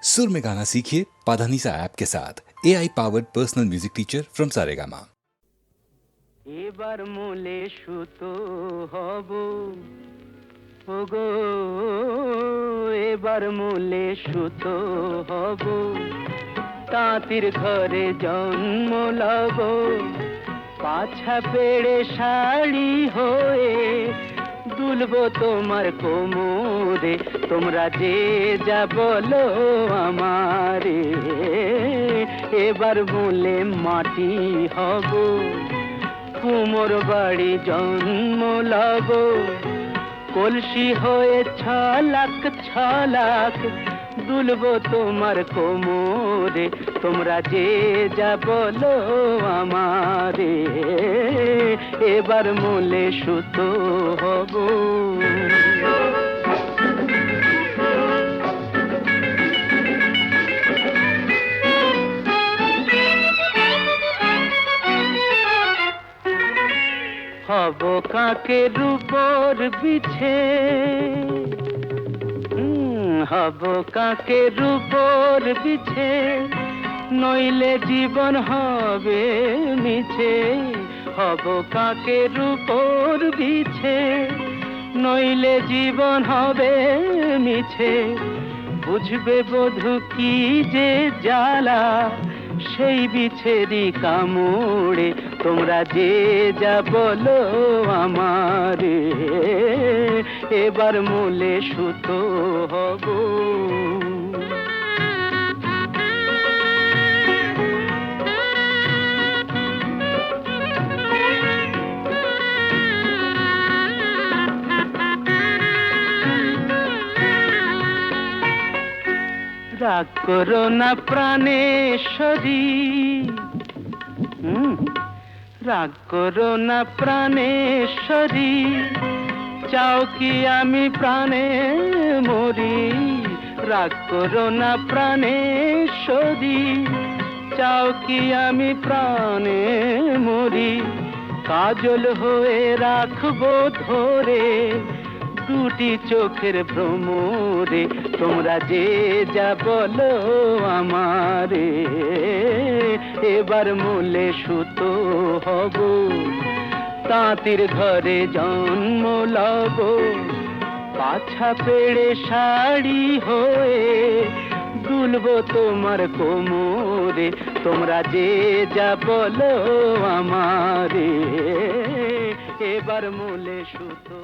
सुर में गाना सीखिए पाधानीसा ऐप के साथ। AI powered personal music teacher from Saregama. এবার মূলে সুতো হব ওগো, এবার মূলে সুতো হব, তাঁতির ঘরে জন্ম লব, পাছা পেড়ে শাড়ি হয়ে দুলব তোমার কোমরে, তোমরা যে যা বলো আমারে। এবার মূলে মাটি হব, কুমোর বাড়ি জন্ম লব, কলসি হয়ে ছলাক ছলাক দুলব তোমার কোমরে, তোমরা যে যা বলো আমারে। এবার মূলে সুতো হব। হব কাকের উপর বিছে, হব কাকের উপর বিছে, নইলে জীবন হবে মিছে। হব কাকের উপর বিছে, নইলে জীবন হবে মিছে। বুঝবে বধূ কি যে জ্বালা সেই বিছেরি কামড়ে, তোমরা যে যা বলো আমারে। এবার মূলে সুতো হব। রাগ করো না প্রাণেশ্বরী, রাগ করো না প্রাণেশ্বরী, চাও কি আমি প্রাণে মরি। রাগ করো না প্রাণেশ্বরী, চাও কি আমি প্রাণে মরি। কাজল হয়ে রাখবো ধরে দুটি চোখের ভ্রমরে, তোমরা যে যা বলো আমারে। এবার মূলে সুতো হব, তাঁতির ঘরে জন্ম লব, পাছা পেড়ে শাড়ি হয়ে দুলব তোমার কোমরে, তোমরা যে যা বলো আমারে। এবার মূলে সুতো।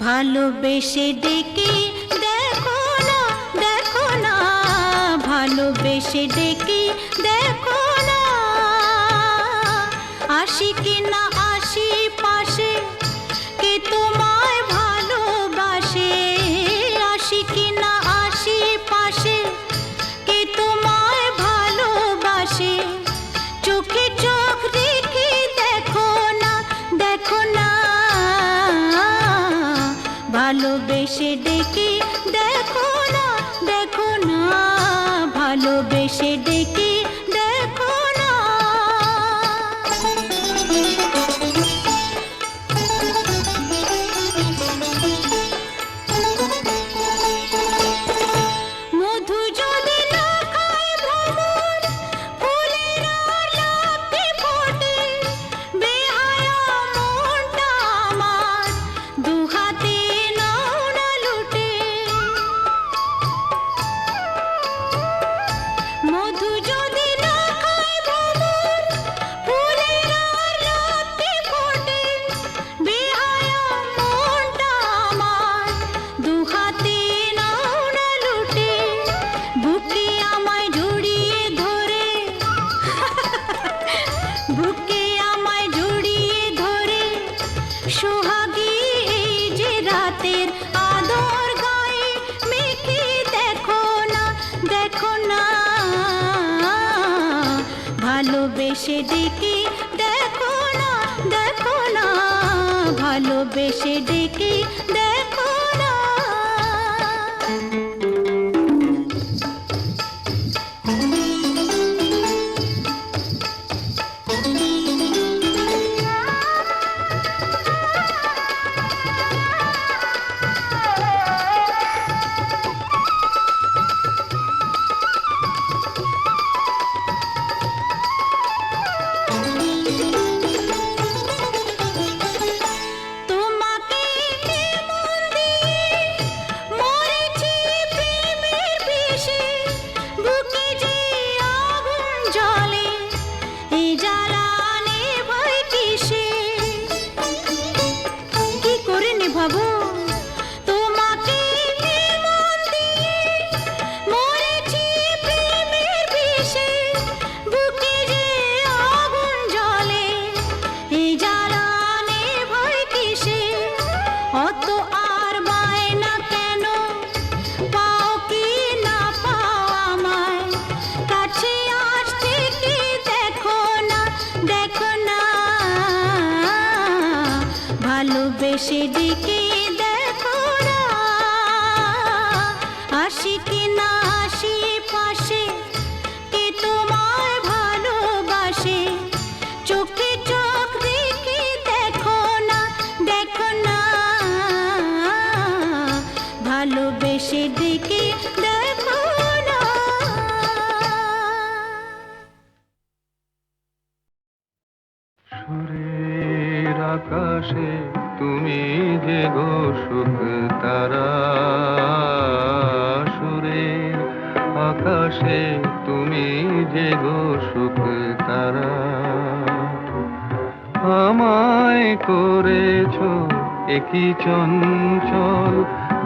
ভালোবেসে ডেকে দেখো না, দেখো না, ভালোবেসে ডেকে দেখো না, আসি কি না আসি পাশে, কে তোমায় ভালোবাসে। আসি কি না আসি পাশে, কে তোমায় ভালোবাসে। চোখে চোখ রেখে দেখো না, দেখো না, ভালোবেসে ডেকে দেখো না, দেখো না, ভালোবেসে ডেকে দেখো না। মধু যদি না খায় ভ্রমর, ফুলের আর লাফতে ফোটে, বেহায়া মনটা আমার দুহাতে নাও না লুটে। মধু যদি মায়ের আদর গায়ে মেখে দেখো না, দেখো না, ভালোবেসে ডেকে দেখো না, দেখো না, ভালোবেসে ডেকে দেখো না। তোমাকে মন দিয়ে মরেছি প্রেমের বিষে, বুকে যে আগুন জ্বলে, এই জ্বালা নেভাই কিসে? কি করে নেভাবো? তোমাকে মন দিয়ে মরেছি প্রেমের বিষে, বুকে যে আগুন জ্বলে, এই জ্বালা নেভাই কিসে? অত আর বায়না কেন, পাও কি না পাও আমায়, কাছে আসতে কি দেখো না, দেখো না, ভালোবেসে ডেকে দেখো না, আসি কি না আসি পাশে, কে তোমায় ভালোবাসে, চোখে চোখ রেখে দেখো না, দেখো না, ভালোবেসে ডেকে দেখো না। সুরের আকাশে তুমি যে গো সুখ তারা, সুরের আকাশে তুমি যে গো সুখ তারা, আমায় করেছ একই চঞ্চল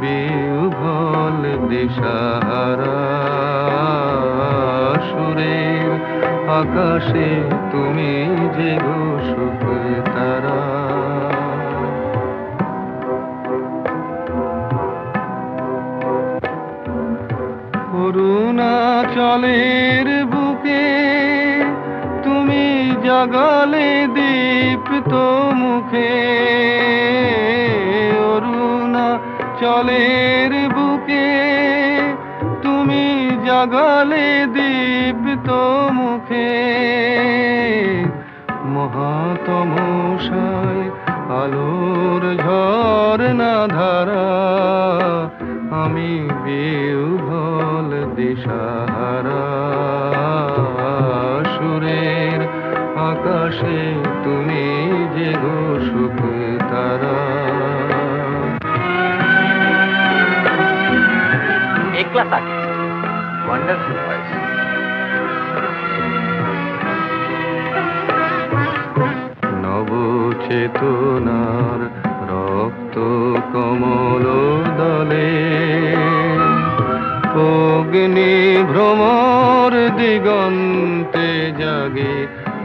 বিহ্বল দিশাহারা, সুরের আকাশে তুমি যে গো সুখ তারা। অরুণাচলের বুকে তুমি জাগালে দীপ্ত মুখে, অরুণাচলের বুকে তুমি জাগালে দীপ্ত মুখে, মহাতমসায় আলোর ঝরনা ধারা, আমি বিহ্বল দিশাহারা, সুরের আকাশে তুমি যে গো সুখ তারা। একলা থাকে ওয়ান্ডারফুল ভয়েস। নবচেতনার রক্ত কমল দলে, অগ্নি ভ্রমর দিগন্তে জাগে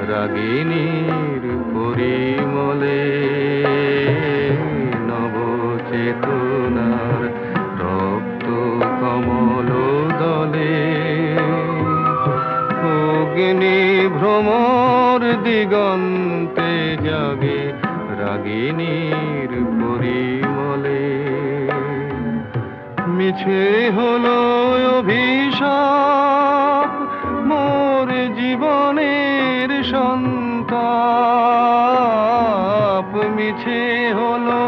রাগিনীর পরিমলে, নবচেতনার রক্ত কমল দলে, অগ্নি ভ্রমর দিগন্তে জাগে রাগিনীর পরিমলে, মিছে হলো অভিশাপ মোর জীবনের সন্তাপ, মিছে হলো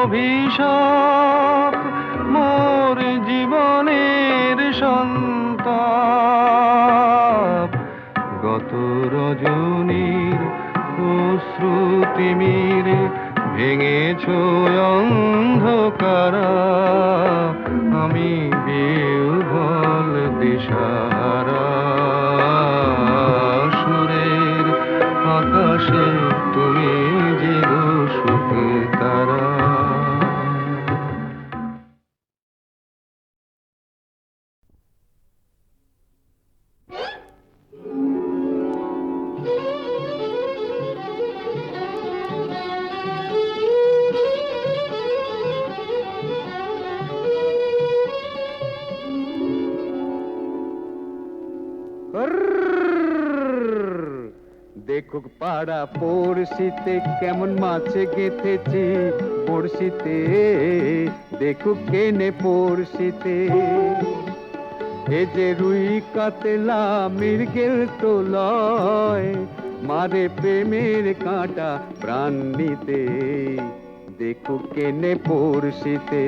অভিশাপ মোর জীবনের সন্তাপ, গত রজনীর অশ্রুতিমিরে ভেঙেছ অন্ধকারা, আমি বিহ্বল দিশাহারা, সুরের আকাশে তুমি যে গো সুখ তারা। দেখুক পাড়া পড়শিতে কেমন মাছে গেঁথেছি পড়শিতে, দেখুক কেনে পড়শিতে। এ যে রুই কাতলা মৃগেল তো লয়, মারে প্রেমের কাঁটা প্রাণ নিতে, দেখুক কেনে পড়শিতে।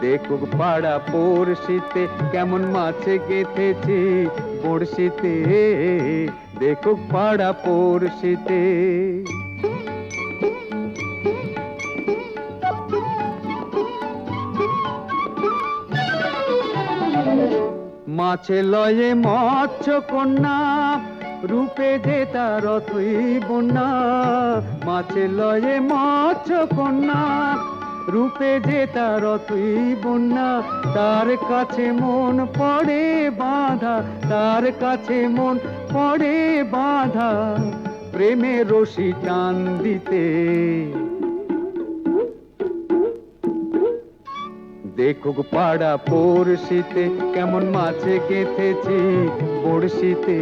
দেখুক পাড়া পড়শিতে কেমন মাছে গেঁথেছি পড়শিতে, দেখুক পাড়া পড়শিতে। মাছে লয়ে মৎস্য কন্যা, রূপে যে তার অথই বন্যা। মাছে লয়ে মৎস্য কন্যা, রূপে যে তার অথই বন্যা। তার কাছে মন পড়ে বাঁধা, তার কাছে মন পড়ে বাঁধা, প্রেমের রশি টান দিতে। দেখুক পাড়া পড়শিতে কেমন মাছে গেঁথেছি পড়শিতে,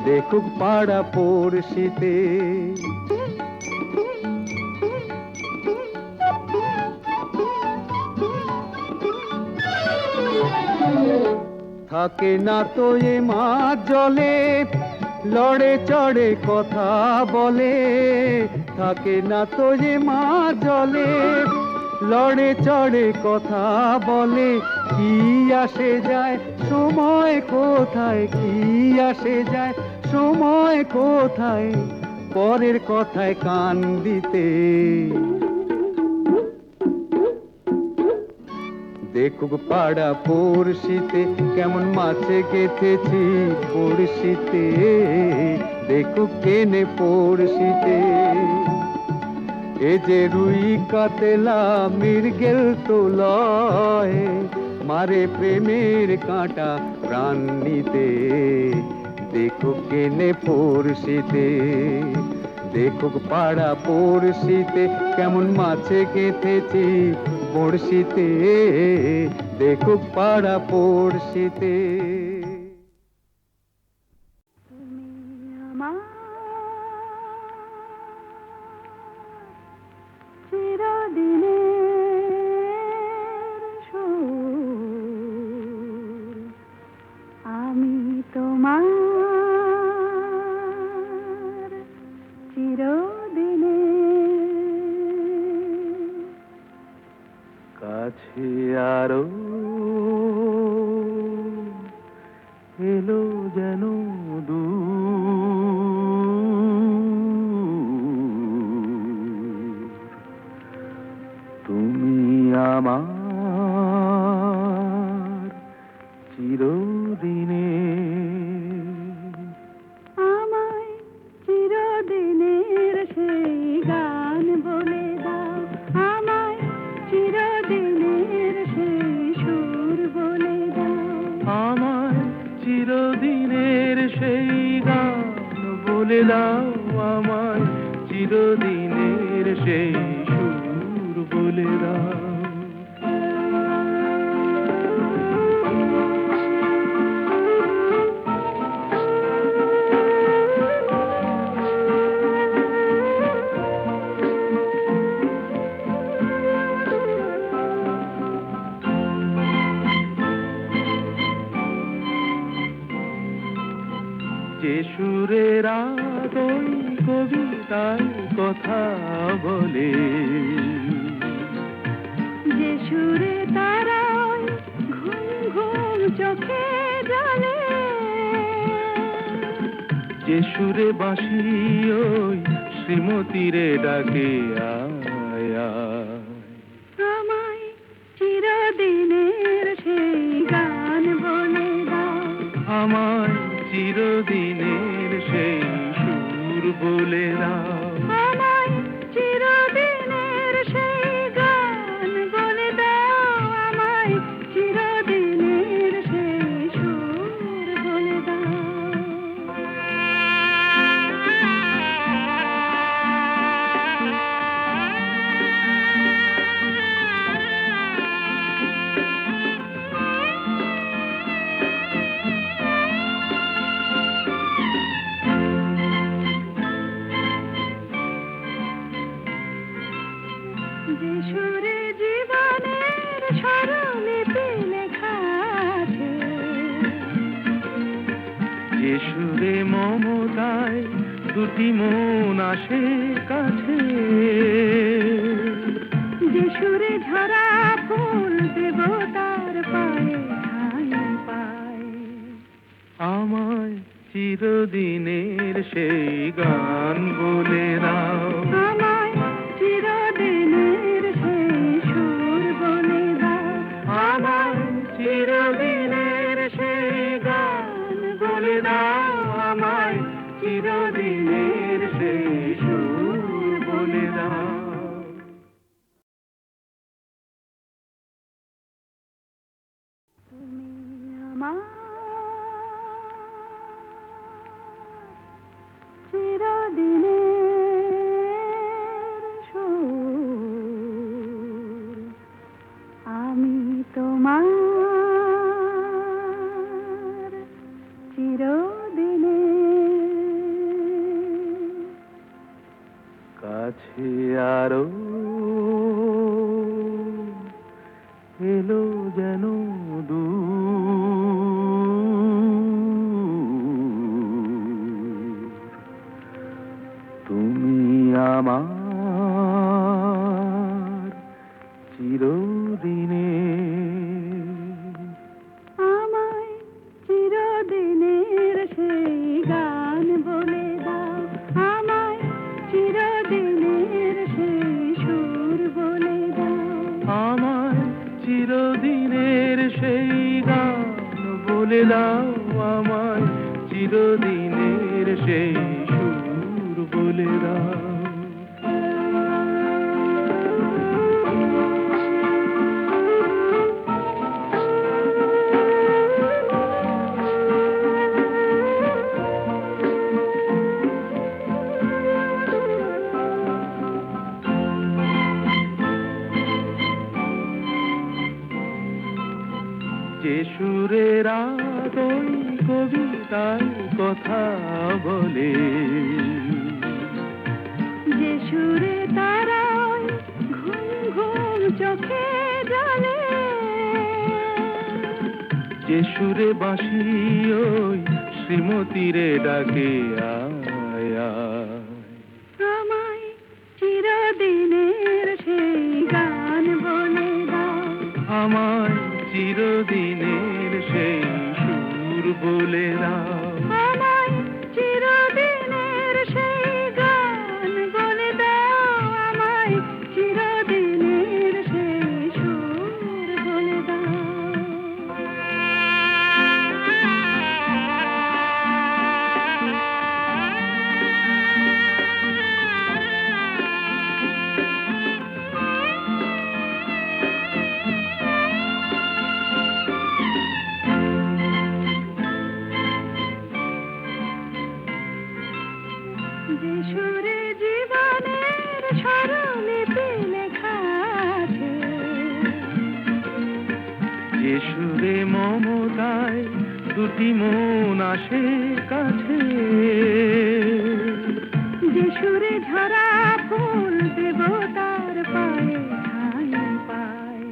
দেখুক পাড়া পড়শিতে। থাকে না তো এ মাছ জলে, লড়ে চড়ে কথা বলে। থাকে না তো এ মাছ জলে, লড়ে চড়ে কথা বলে। কি আসে যায় সময় কোথায়, কি আসে যায় সময় কোথায়, পরের কথায় কান দিতে। দেখুক পাড়া পড়শিতে কেমন মাছে গেঁথেছি পড়শিতে, দেখুক কেনে পড়শিতে। এ যে রুই কাতলা মৃগেল তো লয়, মারে প্রেমের কাঁটা প্রাণ নিতে, দেখুক কেনে পড়শিতে। দেখুক পাড়া পড়শিতে কেমন মাছে গেঁথেছি পড়শিতে, দেখুক পাড়া পড়শিতে। আমার চিরদিনের সুর, আমি তোমার চিরদিনের। কাছে আরো এলো যেন দূর, তুমি আমার চিরদিনের। আমায় চিরদিনের সেই গান বলে দাও, আমায় চিরদিনের সেই সুর বলে দাও। আমায় চিরদিনের সেই গান বলে দাও, আমায় চিরদিনের সেই সুর বলে দাও। যে সুরের আদই কবিতায় কথা বলে, যে সুরে তারায় ঘুম ঘুম চোখে জলে, যে সুরে বাঁশি ওই শ্রীমতীরে ডাকে আয় আয়। আমায় চিরদিনের সেই গান বলে দাও, আমায় চিরদিনের সেই সুর বলে দাও। আমায় চিরদিনের সেই গান বলে দাও, আমায় চিরদিনের সেই সুর বলে দাও। সুরে জীবনের স্বরলিপি লেখা আছে, যে সুরে মমতায় দুটি মন আসে কাছে, যে সুরে ঝরা ফুল দেবতার পায়ে ঠাঁই পায়। আমায় চিরদিনের সেই গান বলে দাও, আমায় চিরদিনের সেই সুর বলে দাও, আমায় চিরদিনের সেই গান বলে দাও, আমায় চিরদিনের সেই সুর বলে দাও। তুমি আমার চিরদিনের সুর, আমি তোমার চিরদিনের। কাছে আরো এলো যেন দূর, তুমি আমার চিরদিনের। আমায় চিরদিনের সেই গান বলে দাও, আমায় চিরদিনের সেই সুর বলে দাও, আমায় চিরদিনের সেই গান বলে দাও, আমায় চিরদিনের সেই সুর বলে দাও। যে সুরের আদয় কবিতায় কথা বলে, যে সুরে তারায় ঘুম ঘুম চোখে জলে, যে সুরে বাঁশি ওই শ্রীমতীরে ডাকে আয় আয়। আমায় চিরদিনের সেই গান বলে দাও, আমায় চিরদিনের সেই সুর বলে দাও, আমায় চিরদিনের সেই গান বলে দাও, আমায় চিরদিনের সেই সুর বলে দাও। যে সুরে জীবনের স্বরলিপি লেখা আছে, যে সুরে মমতায় দুটি মন আসে কাছে, যে সুরে ঝরা ফুল দেবতার পায়ে ঠাঁই পায়।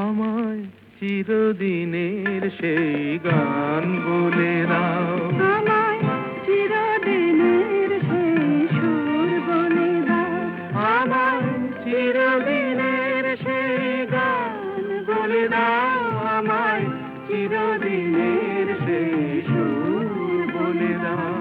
আমায় চিরদিনের সেই গান বলে দাও, আমায় চিরদিনের সেই সুর বলে দাও, আমায় চিরদিনের সেই গান বলে দাও, আমায় চিরদিনের সেই সুর বলে দাও।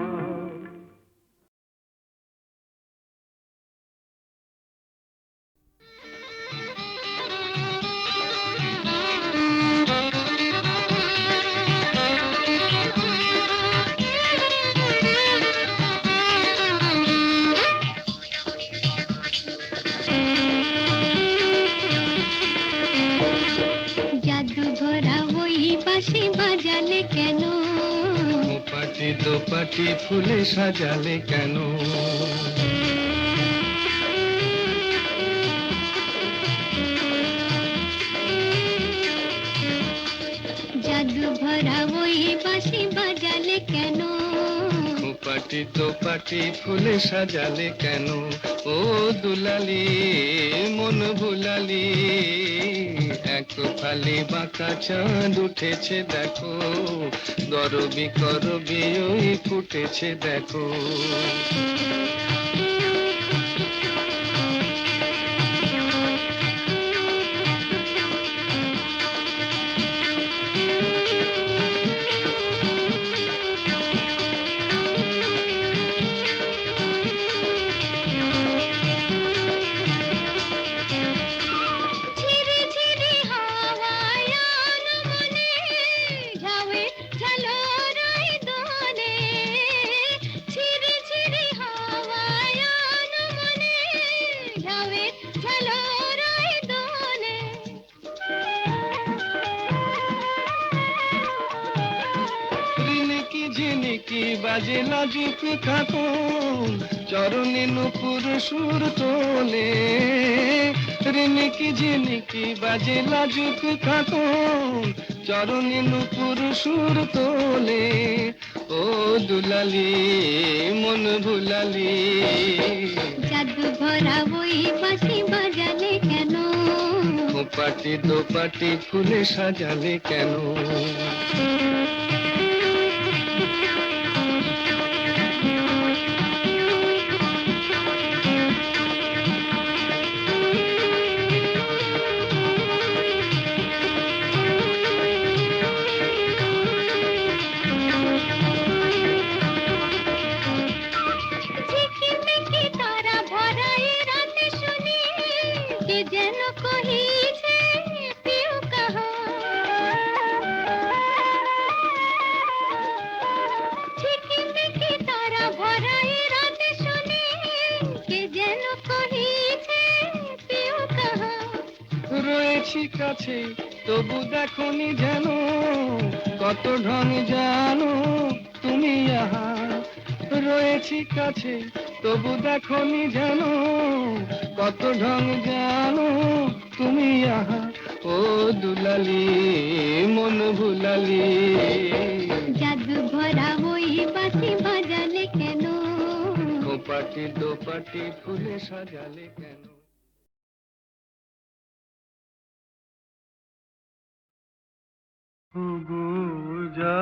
জাদু ভরা ওই বাঁশি বাজালে কেন, পাটি দোপাটি ফুলে সাজালে কেন, জাদু ভরা ওই বাঁশি বাজালে কেন, পাটি তো পাটি ফুলে সাজালে কেন, ও দুলালি মন ভুলালি, এক ফালি বাঁকা চাঁদ উঠেছে দেখো, গরবি করবি ওই ফুটেছে দেখো। ঝিরি ঝিরি হাওয়ায় আনমনে ঝাউয়ে ঝালরাই দোলে, ঝিরি ঝিরি হাওয়ায় আনমনে ঝাউয়ে ঝালরাই দোলে। রিনিকি ঝিনিকি বাজে লাজুক খাতুন, চরণে নুপুর সুর তোলে, রিনিকি ঝিনিকি বাজে লাজুক খাতুন, চরণে নুপুর সুর তোলে, ও দুলালি মন ভুলালি। জাদু ভরা ওই বাঁশি বাজালে কেন, ও পাটি দো পাটি ফুলে সাজালে কেন। ঝিকিমিকি তারা ভরা এই রাতে শুনি, কে যেন কহিছে পিউ কাহা। ঝিকিমিকি তারা ভরা এই রাতে শুনি, কে যেন কহিছে পিউ কাহা। রয়েছি কাছে তবু দেখনি যেন, কত ঢং জানো তুমি আহা। রয়েছি কাছে তবু দেখনি যেন, কত ঢং জানো তুমি আহা, ও দুলালি মন ভুলালি। জাদু ভরা ওই বাঁশি বাজালে কেন, ও পাটি দো পাটি ফুলে সাজালে কেন। যা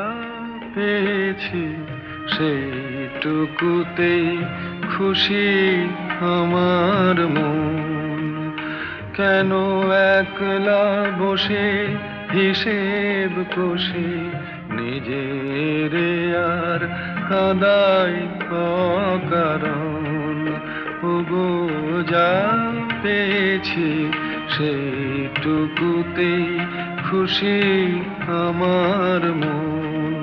পেয়েছি সেইটুকুতেই খুশি আমার মন, কেন একলা বসে হিসেব কষে নিজের আর কাদাই অকারণ। ওগো যা পেয়েছি সেইটুকুতেই খুশি আমার মন।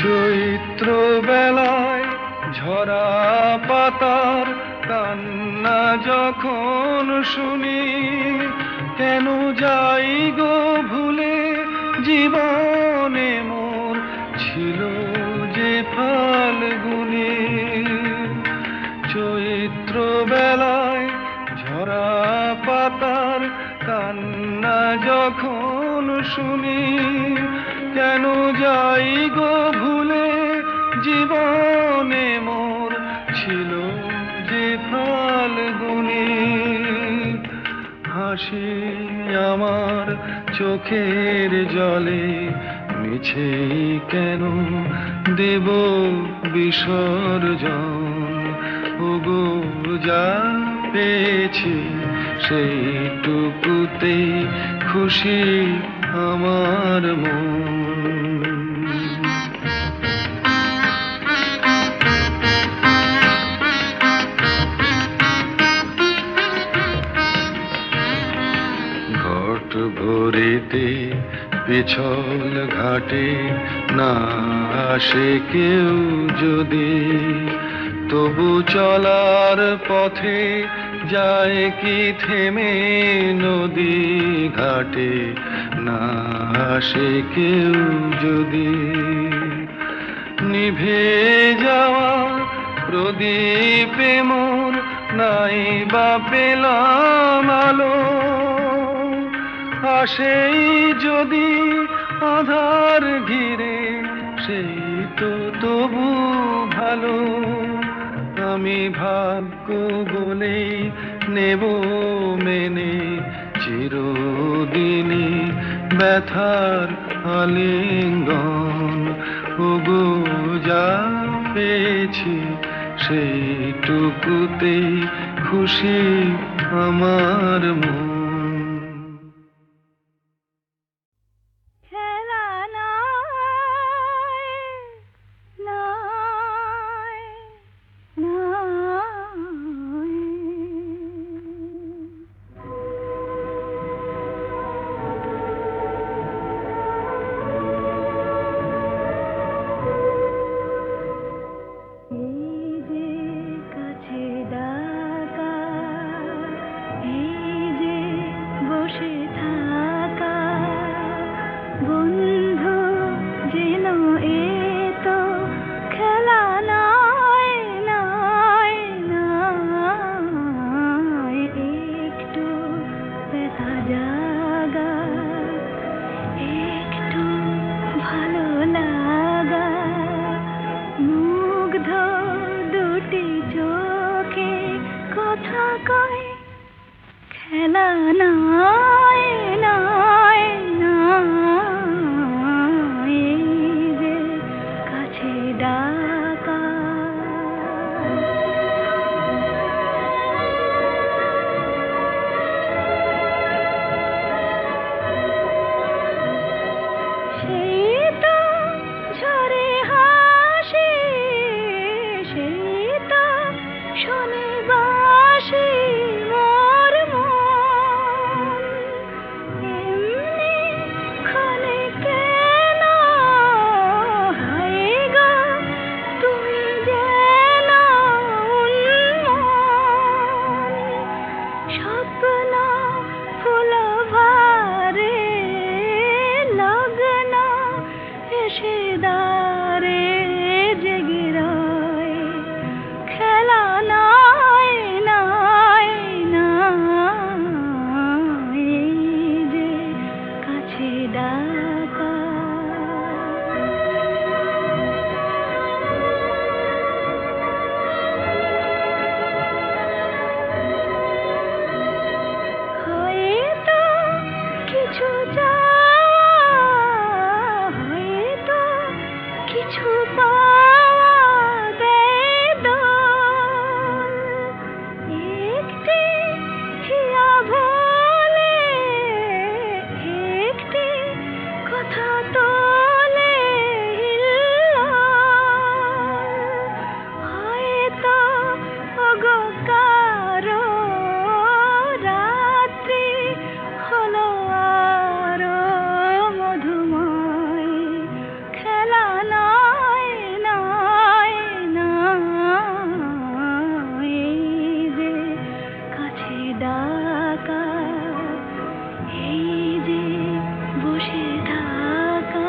চৈত্র বেলায় ঝরা পাতার কান্না যখন শুনি, কেন যাই গো ভুলে জীবনে মোর ছিল যে ফাল্গুনে। চৈত্র বেলায় ঝরা পাতার কান্না যখন শুনি, কেন যাই গো ভুলে জীবনে মোর ছিল যে ফাল্গুনে। হাসি আমার চোখের জলে মিছে কেন দেব বিসর্জন। ওগো যা পেয়েছি সেইটুকুতেই খুশি আমার মন। ঘট ভরিতে পিছল ঘাটে না আসে কেউ যদি, তবু চলার পথে যায় কি থেমে নদী ঘাটে না আসে কেউ যদি। নিভে যাওয়া প্রদীপে মোর নাই বা পেলাম আলো, আসেই যদি আধার ঘিরে, সেই তো তবু ভালো। আমি ভাগ্য বলেই নেব মেনে চিরদিনই ব্যথার আলিঙ্গন। ওগো যা পেয়েছি সেইটুকুতেই খুশি আমার মন। খেলা নাই, নাই, নাই। এই যে কাছে ডাকা, এই যে বসে থাকা, বন্ধু যেন এ তো খেলা নাই, নাই, নাই। একটু ব্যথা জাগা, একটু ভালো লাগা, মুগ্ধ দুটি চোখে কথা কয়, খেলা নাই, নাই, নাই। এই যে কাছে ডাকা। সেই তো ঝরে হাসি, সেই তো শোনে বাঁশি মোর মন। এমনি ক্ষণে কেন হায় গো তুমি যেন উন্মন। স্বপ্ন ফুল ভারে লগ্ন এসে দাঁড়ে জেগে রয়, খেলা নাই, নাই, নাই। এই যে কাছে ডাকা। হয়তো কিছু চাওয়া, হয়তো কিছু পাওয়া দেয় দোল। একটি হিয়া ভোলে, একটি কথা তোলে হিল্লোল। হয়তো ওগো কারো রাত্রি হলো আরো মধুময়, খেলা নাই, নাই, নাই। এই যে কাছে ডাকা, এই যে বসে থাকা।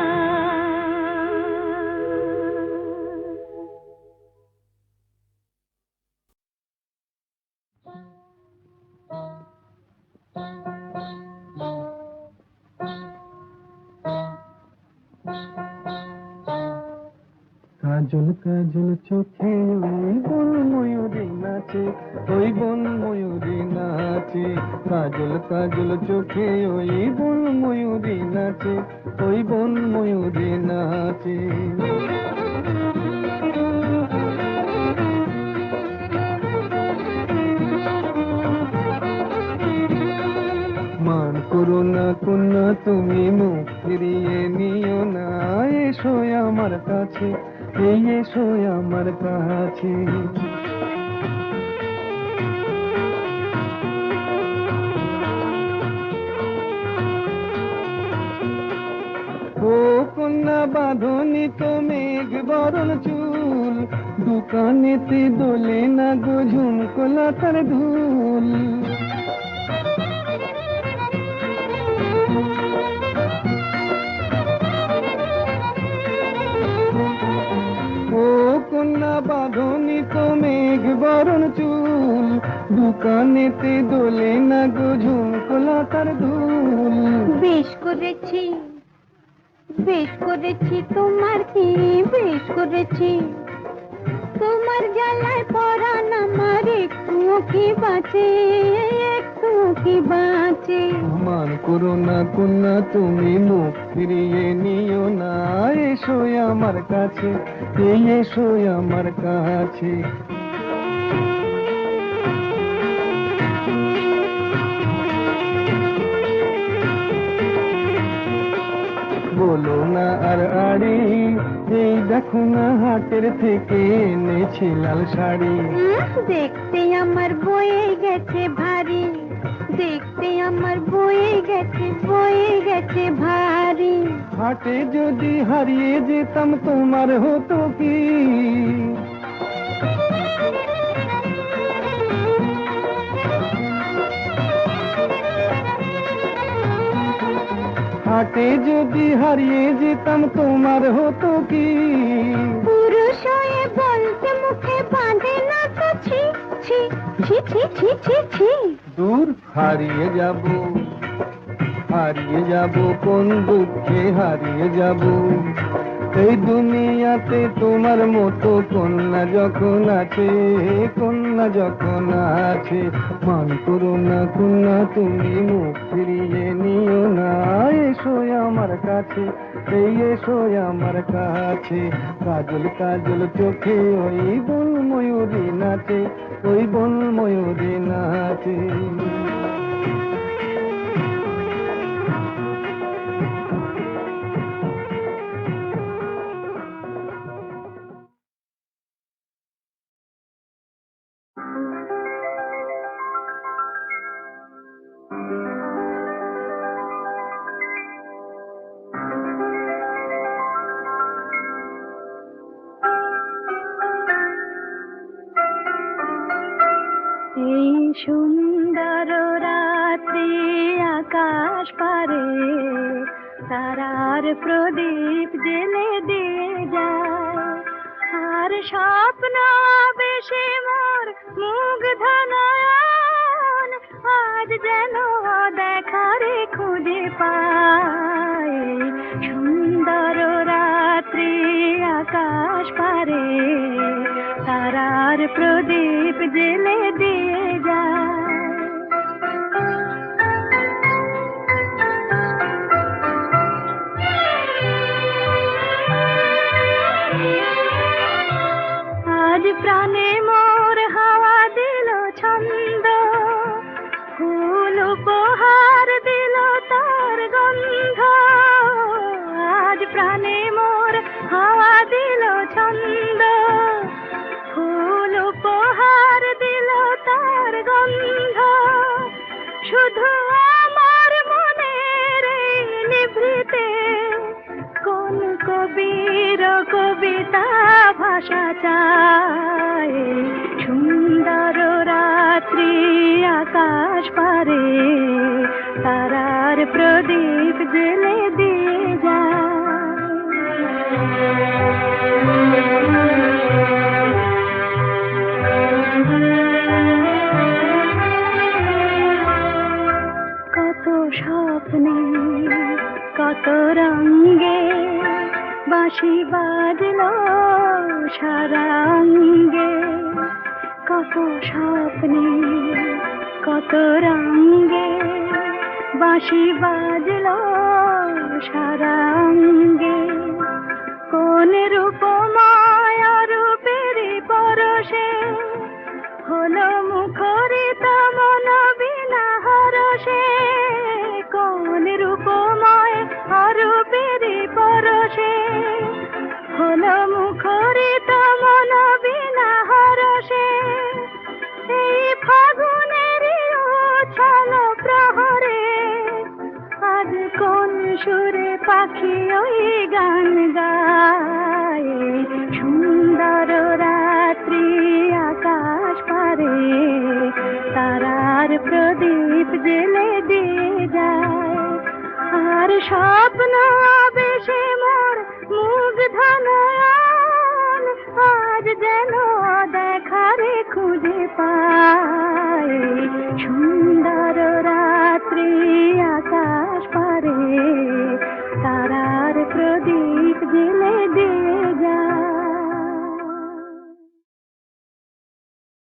কাজল কাজল চোখে ওই বন ময়ূরী নাচে, ওই বন ময়ূরী নাচে। কাজল কাজল চোখে ওই বন ময়ূরী নাচে, ওই বন ময়ূরী নাচে। মান করো না কন্যা তুমি, মুখ ফিরিয়ে নিও না। এসো আমার কাছে, এই এসো আমার কাছে। ও কন্যা বাঁধনি তো মেঘ বরণ চুল, দোকানেতে দোলে না গো ঝুমকোলা তার ধুল। ও কন্যা বাঁধনি তো মেঘ বরণ চুল, দোকানেতে দোলে না গো ঝুমকোলা তার দুল। বেশ করেছি, বেশ করেছি, তোমার কি বেশ করেছি। তোমার জ্বালায় পরাণ আমার একটুও কি বাঁচে, একটুও কি বাঁচে। মান করো না কন্যা তুমি, মুখ ফিরিয়ে নিও না। এসো আমার কাছে, এই এসো আমার কাছে। বলো না আর আড়ি, এই দেখো না হাটের থেকে এনেছি লাল শাড়ি। দেখতে আমার বয়ে গেছে ভারী, দেখতে আমার বয়ে গেছে, বয়ে গেছে ভারী। হাটে যদি হারিয়ে যেতাম তোমার হতো কি? হাটে যদি হারিয়ে যেতাম তোমার হতো কি? পুরুষ হয়ে বলতে মুখে বাঁধে না তো ছি ছি ছি ছি ছি ছি ছি। দূর হারিয়ে যাব, হারিয়ে যাব কোন দুঃখে হারিয়ে যাব। এই দুনিয়াতে তোমার মতো কন্যা যখন আছে, কন্যা যখন আছে। মান করো না কন্যা তুমি, মুখ ফিরিয়ে নিও না। এসো আমার কাছে, এই এসো আমার কাছে। কাজল কাজল চোখে ওই বন ময়ূরী নাচে, ওই বন ময়ূরী নাচে। এই সুন্দর রাত্রি আকাশ পারে তারার প্রদীপ জেলে দিয়ে যায়। আর স্বপ্ন বেশে মোর মুগ্ধ নয়ন আজ যেন দেখারে খুঁজে পায়। সুন্দর রাত্রি আকাশ পারে তারার প্রদীপ জেলে দিয়ে যায়। আজ প্রাণে মোর হাওয়া দিল ছন্দ, ফুল উপহার দিল তার গন্ধ। আজ প্রাণে মোর হাওয়া দিল ছন্দ, ফুল উপহার দিল তার গন্ধ। শুধু আমার মনের এই নিভৃতে কোন কবির কবিতা ভাষা চায়। সুন্দর রাত্রি আকাশ পারে তারার প্রদীপ জেলে দিয়ে কত স্বপ্নে কত রঙে বাঁশি বাজলো সারাঙ্গে। কত স্বপ্নে কত রঙে বাঁশি বাজলো সারাঙ্গে। কোন রূপময় রূপের পরশে হলো মুখরিত মন বিনা হরষে। কোন রূপময় রূপের পরশে হলো মুখরিত মন বিনা হরষে। এই ফাগুনের উছল প্রহরে আজ কোন সুরে পাখি ওই গান গায়। সুন্দর রাত্রি আকাশ পারে তারার প্রদীপ জেলে দিয়ে যায়। আর স্বপ্ন বেশে মোর মুগ্ধ নয়ন আজ যেন দেখারে খুঁজে পায়। সুন্দর